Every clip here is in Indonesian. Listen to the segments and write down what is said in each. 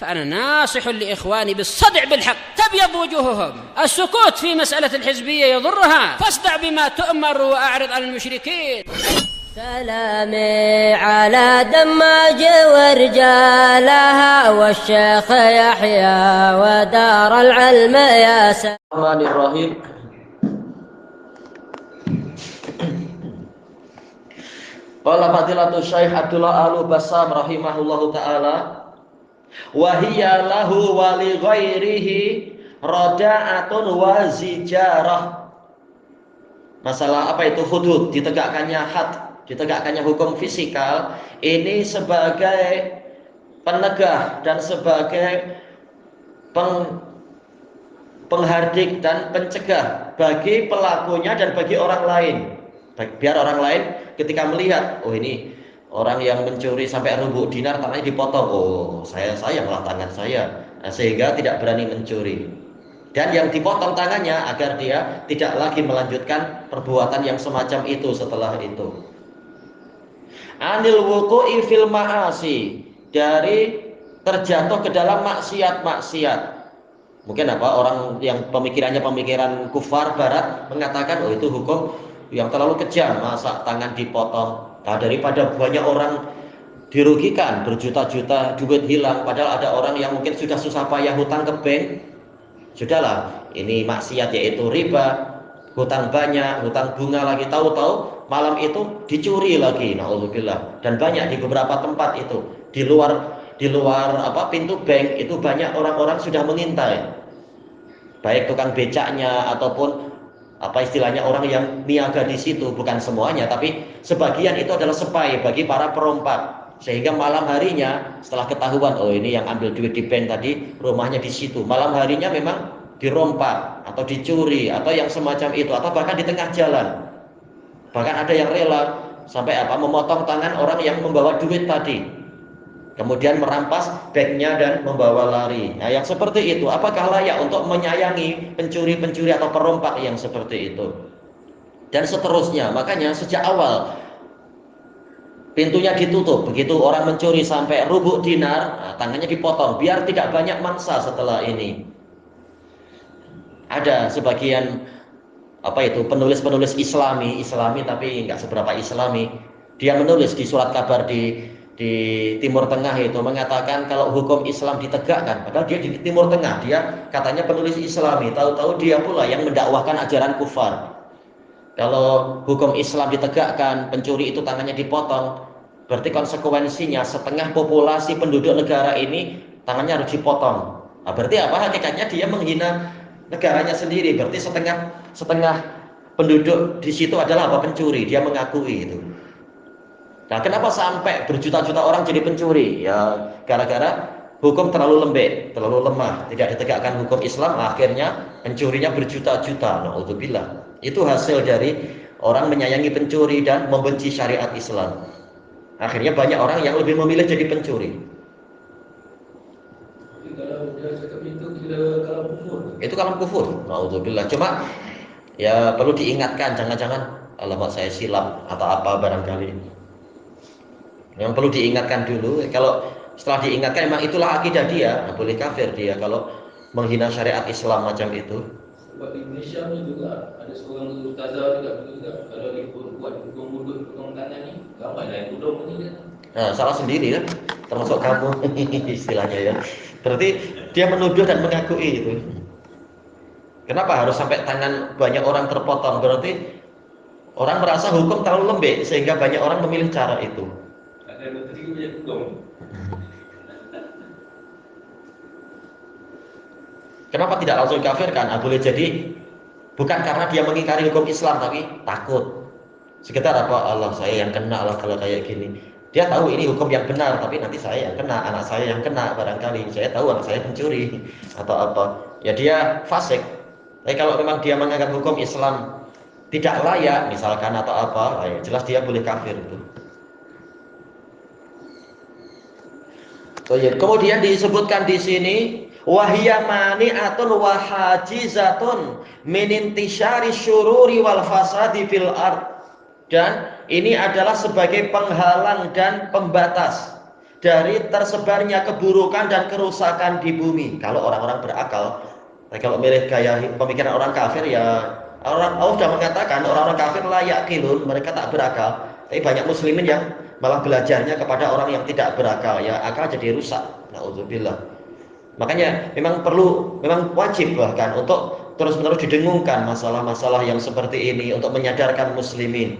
فأنا ناصح لإخواني بالصدع بالحق تبيض وجوههم. السكوت في مسألة الحزبية يضرها، فاصدع بما تؤمر وأعرض عن المشركين. سلامي على دماج ورجالها والشيخ يحيى ودار العلم يا الرحمن الرحيم. Qala fadilatul Syekh Abdullah Al-Bassam rahimahullahu taala wa hiya lahu wa li ghairihi rada'atun wa zijarah. Masalah apa itu hudud, ditegakkannya had, ditegakkannya hukum fisikal ini sebagai penegah dan sebagai penghardik dan pencegah bagi pelakunya dan bagi orang lain. Biar orang lain ketika melihat, oh ini orang yang mencuri sampai rubuk dinar tangannya dipotong, oh saya sayanglah tangan saya, nah, sehingga tidak berani mencuri. Dan yang dipotong tangannya agar dia tidak lagi melanjutkan perbuatan yang semacam itu setelah itu. Anil wuqu'i fil ma'asi, dari terjatuh ke dalam maksiat-maksiat. Mungkin apa, orang yang pemikirannya pemikiran kufar barat mengatakan, oh itu hukum yang terlalu kejam, masa tangan dipotong. Nah, daripada banyak orang dirugikan, berjuta-juta duit hilang, padahal ada orang yang mungkin sudah susah payah hutang ke bank, sudahlah, ini maksiat yaitu riba, hutang banyak, hutang bunga lagi, tahu-tahu malam itu dicuri lagi, naudzubillah. Dan banyak di beberapa tempat itu, di luar apa pintu bank itu banyak orang-orang sudah mengintai, baik tukang becaknya ataupun apa istilahnya orang yang niaga di situ. Bukan semuanya, tapi sebagian itu adalah spy bagi para perompak, sehingga malam harinya setelah ketahuan, oh ini yang ambil duit di bank tadi rumahnya di situ, malam harinya memang dirompak atau dicuri atau yang semacam itu, atau bahkan di tengah jalan. Bahkan ada yang rela sampai apa memotong tangan orang yang membawa duit tadi, kemudian merampas bagnya dan membawa lari. Nah, yang seperti itu apakah layak untuk menyayangi pencuri-pencuri atau perompak yang seperti itu? Dan seterusnya. Makanya sejak awal pintunya ditutup. Begitu orang mencuri sampai rubuk dinar, nah, tangannya dipotong biar tidak banyak mangsa setelah ini. Ada sebagian apa itu penulis-penulis Islami tapi nggak seberapa Islami. Dia menulis di surat kabar di Timur Tengah itu mengatakan kalau hukum Islam ditegakkan, padahal dia di Timur Tengah, dia katanya penulis Islami, tahu-tahu dia pula yang mendakwahkan ajaran kufar. Kalau hukum Islam ditegakkan, pencuri itu tangannya dipotong, berarti konsekuensinya setengah populasi penduduk negara ini tangannya harus dipotong. Nah, berarti apa? Hakikatnya dia menghina negaranya sendiri. Berarti setengah penduduk di situ adalah apa? Pencuri. Dia mengakui itu. Nah, kenapa sampai berjuta-juta orang jadi pencuri? Ya, gara-gara hukum terlalu lembek, terlalu lemah, tidak ditegakkan hukum Islam, akhirnya pencurinya berjuta-juta. Naudzubillah. Itu hasil dari orang menyayangi pencuri dan membenci syariat Islam. Akhirnya banyak orang yang lebih memilih jadi pencuri. Itu kalam kufur. Naudzubillah. Cuma ya perlu diingatkan, jangan-jangan alamat saya silap atau apa barangkali. Yang perlu diingatkan dulu, kalau setelah diingatkan memang itulah akidah dia, nggak boleh kafir dia kalau menghina syariat Islam macam itu. Sebab di Indonesia pun juga ada seorang ustazah juga kalau dia buat hukum potong tangan ni, gambar lain tudung ni dia. Nah, salah sendiri kan, termasuk kamu istilahnya ya. Berarti dia menuduh dan mengakui itu. Kenapa harus sampai tangan banyak orang terpotong? Berarti orang merasa hukum terlalu lembek sehingga banyak orang memilih cara itu. Kenapa tidak langsung kafirkan? Nah, boleh jadi bukan karena dia mengingkari hukum Islam, tapi takut. Sekitar apa, Allah saya yang kena lah kalau kayak gini. Dia tahu ini hukum yang benar, tapi nanti saya yang kena, anak saya yang kena barangkali. Saya tahu anak saya pencuri atau apa. Ya dia fasik. Tapi kalau memang dia menganggap hukum Islam tidak layak misalkan atau apa, ya jelas dia boleh kafir itu. Kemudian disebutkan di sini wahiyya mani'atun wa hajizatun min intisyari syururi wal fasadi fil ard. Dan ini adalah sebagai penghalang dan pembatas dari tersebarnya keburukan dan kerusakan di bumi. Kalau orang-orang berakal, kalau milih gaya pemikiran orang kafir ya, Allah sudah mengatakan orang-orang kafir la yaqilun, mereka tak berakal. Tapi banyak muslimin yang malah belajarnya kepada orang yang tidak berakal, ya akal jadi rusak. Nauzubillah. Makanya memang wajib bahkan untuk terus-menerus didengungkan masalah-masalah yang seperti ini untuk menyadarkan muslimin.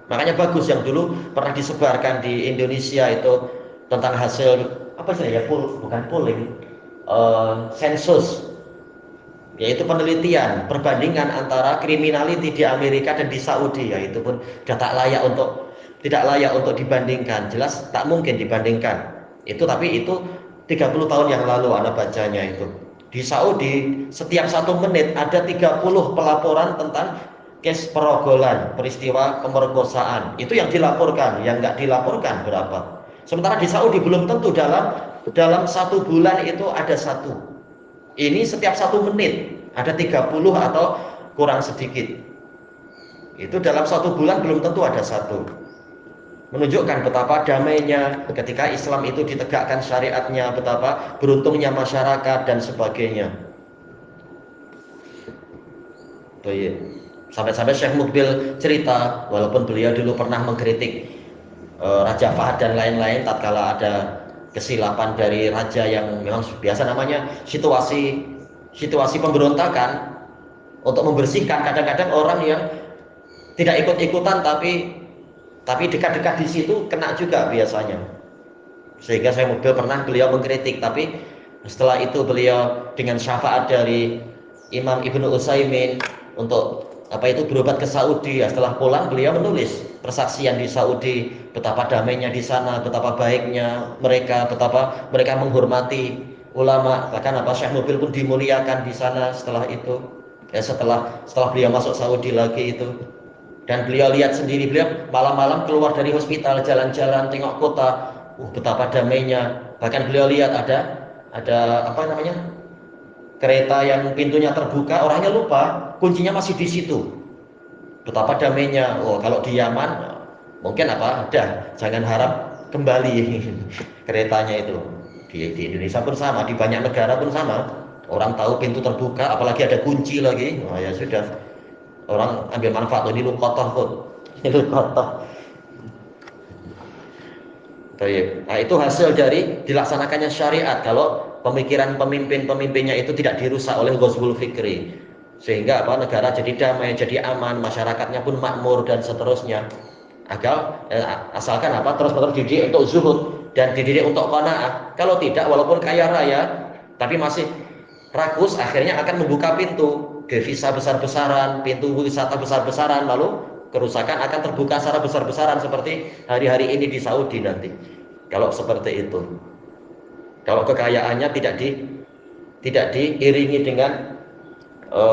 Makanya bagus yang dulu pernah disebarkan di Indonesia itu tentang hasil apa sih ya, bukan polling, sensus, yaitu penelitian perbandingan antara kriminality di Amerika dan di Saudi. Ya itu pun sudah tidak layak untuk dibandingkan. Jelas tak mungkin dibandingkan. Tapi itu 30 tahun yang lalu Anda bacanya itu. Di Saudi setiap 1 menit ada 30 pelaporan tentang case perogolan, peristiwa pemerkosaan. Itu yang dilaporkan, yang nggak dilaporkan berapa. Sementara di Saudi belum tentu dalam 1 bulan itu ada 1. Ini setiap 1 menit ada 30 atau kurang sedikit. Itu dalam 1 bulan belum tentu ada 1. Menunjukkan betapa damainya ketika Islam itu ditegakkan syariatnya, betapa beruntungnya masyarakat dan sebagainya. Sampai-sampai Syekh Mukbil cerita, walaupun beliau dulu pernah mengkritik Raja Fahad dan lain-lain tatkala ada kesilapan dari raja yang memang biasa namanya situasi pemberontakan, untuk membersihkan kadang-kadang orang yang tidak ikut-ikutan tapi dekat-dekat di situ kena juga biasanya. Sehingga saya mobil pernah beliau mengkritik, tapi setelah itu beliau dengan syafaat dari Imam Ibnu Utsaimin untuk berobat ke Saudi. Setelah pulang beliau menulis persaksian di Saudi, betapa damainya di sana, betapa baiknya mereka, betapa mereka menghormati ulama. Bahkan Syekh Mobil pun dimuliakan di sana setelah itu. Setelah beliau masuk Saudi lagi itu. Dan beliau lihat sendiri, beliau malam-malam keluar dari hospital, jalan-jalan, tengok kota, betapa damainya. Bahkan beliau lihat ada kereta yang pintunya terbuka, orangnya lupa, kuncinya masih di situ. Betapa damainya. Kalau di Yaman mungkin jangan harap kembali keretanya itu. Di Indonesia pun sama, di banyak negara pun sama. Orang tahu pintu terbuka, apalagi ada kunci lagi, ya sudah. Orang ambil manfaat, ini lu kotor pun. Nah, itu hasil dari dilaksanakannya syariat. Kalau pemikiran pemimpinnya itu tidak dirusak oleh ghazwul fikri, sehingga negara jadi damai, jadi aman, masyarakatnya pun makmur dan seterusnya. Asalkan terus-menerus dididik untuk zuhud dan dididik untuk qanaah. Kalau tidak, walaupun kaya raya tapi masih rakus, akhirnya akan membuka pintu devisa besar-besaran, pintu wisata besar-besaran, lalu kerusakan akan terbuka secara besar-besaran seperti hari-hari ini di Saudi nanti. Kalau seperti itu, kalau kekayaannya tidak diiringi dengan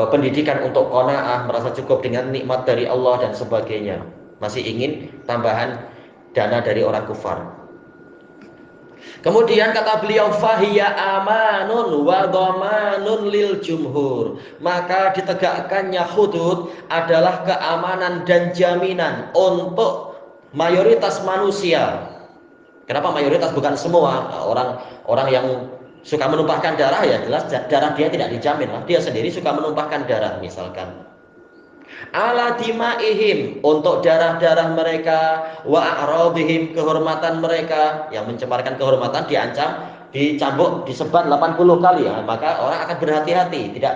pendidikan untuk qanaah, merasa cukup dengan nikmat dari Allah dan sebagainya, masih ingin tambahan dana dari orang kufar. Kemudian kata beliau, fahiya amanun wa dhamanun lil jumhur. Maka ditegakkannya hudud adalah keamanan dan jaminan untuk mayoritas manusia. Kenapa mayoritas, bukan semua? Orang yang suka menumpahkan darah, ya jelas darah dia tidak dijamin. Dia sendiri suka menumpahkan darah misalkan. Ala dimaihim, untuk darah-darah mereka, wa a'radihim, kehormatan mereka, yang mencemarkan kehormatan diancam, dicambuk, disebat 80 kali. Maka orang akan berhati-hati, tidak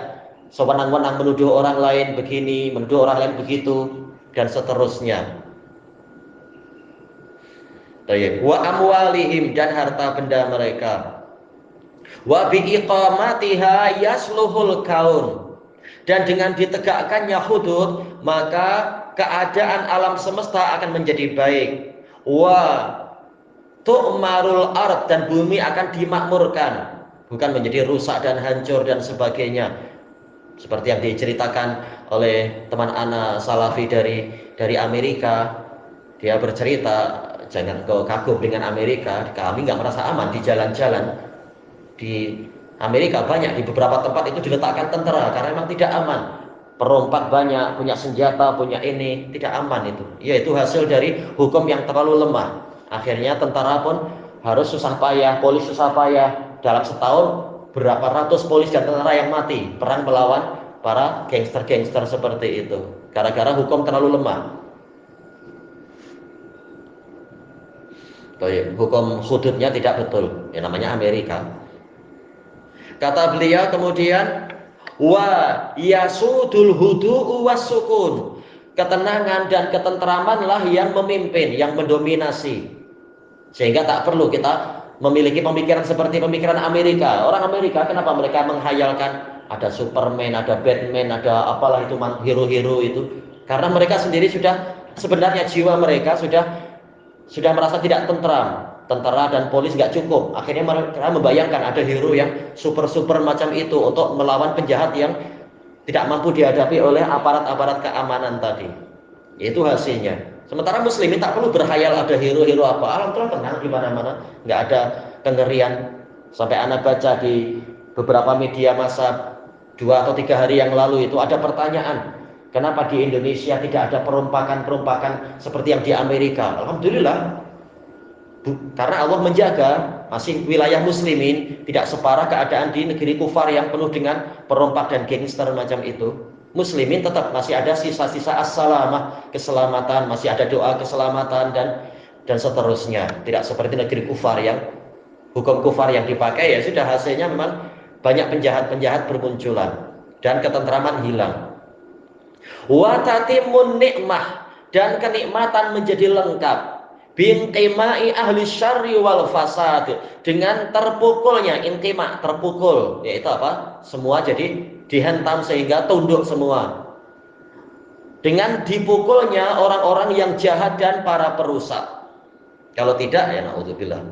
sewenang-wenang menuduh orang lain begini, menuduh orang lain begitu, dan seterusnya. Wa amwalihim, dan harta benda mereka. Wa biiqamatiha yasluhul kaun. Dan dengan ditegakkannya hudud, maka keadaan alam semesta akan menjadi baik. Wa tu'marul ard, dan bumi akan dimakmurkan, bukan menjadi rusak dan hancur dan sebagainya. Seperti yang diceritakan oleh teman ana Salafi dari Amerika. Dia bercerita, jangan kau kagum dengan Amerika, kami nggak merasa aman di jalan-jalan. Di Amerika banyak, di beberapa tempat itu diletakkan tentara karena memang tidak aman. Perompak banyak, punya senjata, punya ini, tidak aman itu. Yaitu hasil dari hukum yang terlalu lemah. Akhirnya tentara pun harus susah payah, polis susah payah. Dalam setahun berapa ratus polis dan tentara yang mati perang melawan para gangster-gangster seperti itu. Gara-gara hukum terlalu lemah. Hukum hududnya tidak betul. Ya namanya Amerika. Kata beliau kemudian, wa yasudul hudu'u wasukun. Ketenangan dan ketentramanlah yang memimpin, yang mendominasi. Sehingga tak perlu kita memiliki pemikiran seperti pemikiran Amerika. Orang Amerika kenapa mereka menghayalkan ada Superman, ada Batman, ada apalah itu hero-hero itu? Karena mereka sendiri sudah, sebenarnya jiwa mereka sudah merasa tidak tentram. Tentara dan polis nggak cukup. Akhirnya mereka membayangkan ada hero yang super macam itu untuk melawan penjahat yang tidak mampu dihadapi oleh aparat-aparat keamanan tadi. Itu hasilnya. Sementara muslimin tak perlu berhayal ada hero-hero apa. Alhamdulillah tenang di mana-mana, nggak ada kengerian. Sampai anak baca di beberapa media massa 2 atau 3 hari yang lalu itu ada pertanyaan, kenapa di Indonesia tidak ada perompakan seperti yang di Amerika? Alhamdulillah. Karena Allah menjaga masih wilayah muslimin, tidak separah keadaan di negeri kufar yang penuh dengan perompak dan gangster macam itu. Muslimin tetap masih ada sisa-sisa as-salamah, keselamatan, masih ada doa keselamatan dan seterusnya. Tidak seperti negeri kufar yang hukum kufar yang dipakai ya sudah hasilnya memang banyak penjahat-penjahat bermunculan dan ketentraman hilang. Wa tatimun nikmah, dan kenikmatan menjadi lengkap. Bintimai ahli syarri wal fasad, dengan terpukulnya, intima, terpukul, yaitu apa? Semua jadi dihentam sehingga tunduk semua. Dengan dipukulnya orang-orang yang jahat dan para perusak. Kalau tidak ya naudzubillah.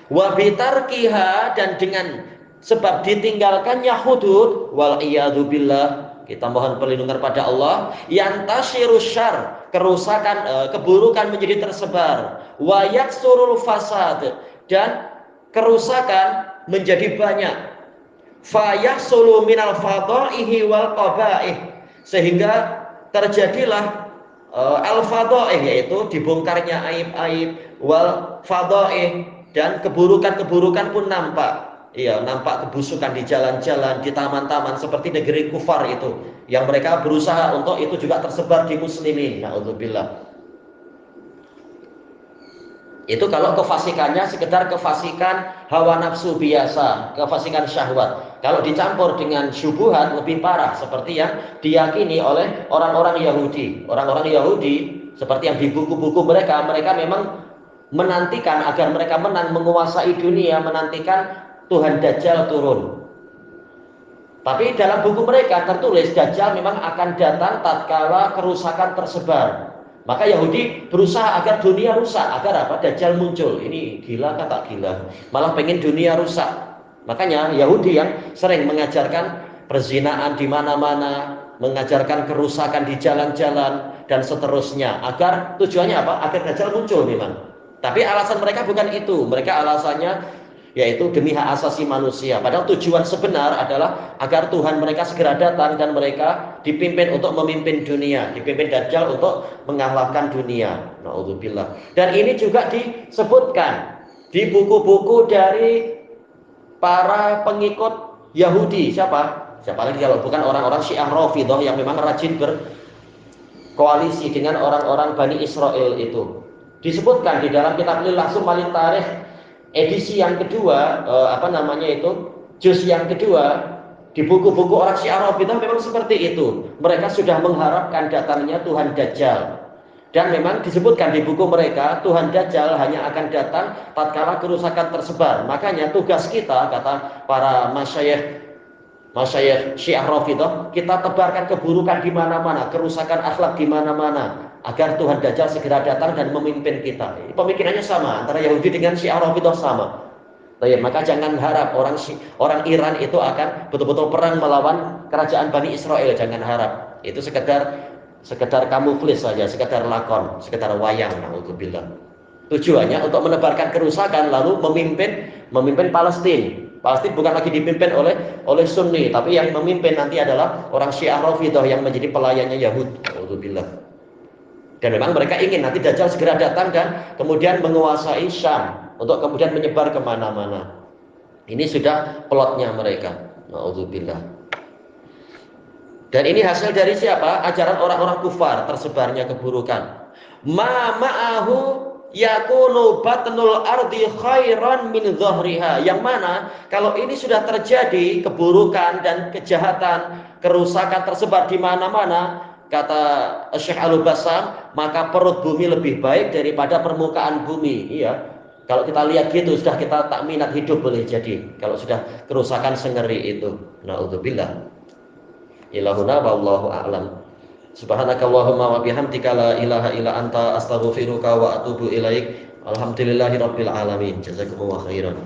Wa bitarkiha, dan dengan sebab ditinggalkannya hudud, wal iyadu billah, kita mohon perlindungan pada Allah, yantasyiru syarr, kerusakan, keburukan menjadi tersebar, wa yaksurul fasad, dan kerusakan menjadi banyak, fa yahsulu minal fadaihi wal qabaih, sehingga terjadilah al-fadaih, yaitu dibongkarnya aib-aib, wal fadaih, dan keburukan-keburukan pun nampak. Iya, nampak kebusukan di jalan-jalan, di taman-taman seperti negeri kufar itu, yang mereka berusaha untuk itu juga tersebar di muslimin. Na'udzubillah. Itu kalau kefasikannya sekedar kefasikan hawa nafsu biasa, kefasikan syahwat. Kalau dicampur dengan syubhat lebih parah, seperti yang diyakini oleh orang-orang Yahudi. Orang-orang Yahudi seperti yang di buku-buku mereka memang menantikan agar mereka menang menguasai dunia, menantikan Tuhan Dajjal turun. Tapi dalam buku mereka tertulis Dajjal memang akan datang tatkala kerusakan tersebar. Maka Yahudi berusaha agar dunia rusak, agar apa? Dajjal muncul. Ini gila kata gila, malah pengen dunia rusak. Makanya Yahudi yang sering mengajarkan perzinaan di mana-mana, mengajarkan kerusakan di jalan-jalan dan seterusnya, agar tujuannya apa? Agar Dajjal muncul memang. Tapi alasan mereka bukan itu. Mereka alasannya yaitu demi hak asasi manusia. Padahal tujuan sebenar adalah agar Tuhan mereka segera datang dan mereka dipimpin untuk memimpin dunia, dipimpin Dajjal untuk mengalahkan dunia. Na'udzubillah. Dan ini juga disebutkan di buku-buku dari para pengikut Yahudi. Siapa lagi kalau bukan orang-orang Syiah Rafidhah yang memang rajin berkoalisi dengan orang-orang Bani Israel itu. Disebutkan di dalam kitab Langsung Malik Tarikh edisi yang kedua, juz yang kedua, di buku-buku orang Syiah Rafidhah memang seperti itu. Mereka sudah mengharapkan datangnya Tuhan Dajjal. Dan memang disebutkan di buku mereka, Tuhan Dajjal hanya akan datang tatkala kerusakan tersebar. Makanya tugas kita, kata para masyayikh Syiah Rafidhah, kita tebarkan keburukan di mana-mana, kerusakan akhlak di mana-mana, agar Tuhan Dajjal segera datang dan memimpin kita. Pemikirannya sama, antara Yahudi dengan Syiah Rafidhah sama. Maka jangan harap orang Iran itu akan betul-betul perang melawan kerajaan Bani Israel. Jangan harap. Itu sekedar kamuflis saja, sekedar lakon, sekedar wayang. Na'udzubillah. Tujuannya untuk menebarkan kerusakan lalu memimpin Palestina. Palestina bukan lagi dipimpin oleh Sunni, tapi yang memimpin nanti adalah orang Syiah Rafidhah yang menjadi pelayannya Yahud. Na'udzubillah. Dan memang mereka ingin nanti Dajjal segera datang dan kemudian menguasai Syam. untuk kemudian menyebar kemana-mana. Ini sudah plotnya mereka. Na'udzubillah. Dan ini hasil dari siapa? Ajaran orang-orang kufar, tersebarnya keburukan. Ma ma'ahu yakunu batnul ardi khairan min dhahriha. Yang mana kalau ini sudah terjadi keburukan dan kejahatan, kerusakan tersebar di mana-mana, kata Syekh Al-Bassam, maka perut bumi lebih baik daripada permukaan bumi. Iya. Kalau kita lihat gitu, sudah kita tak minat hidup boleh jadi. Kalau sudah kerusakan sengeri itu. Na'udzubillah. Ilahuna wallahu a'lam. Subhanakallahumma wa bihamdika la ilaha illa anta astaghfiruka wa atubu ilaik. Alhamdulillahirabbil alamin. Jazakumullahu khairan.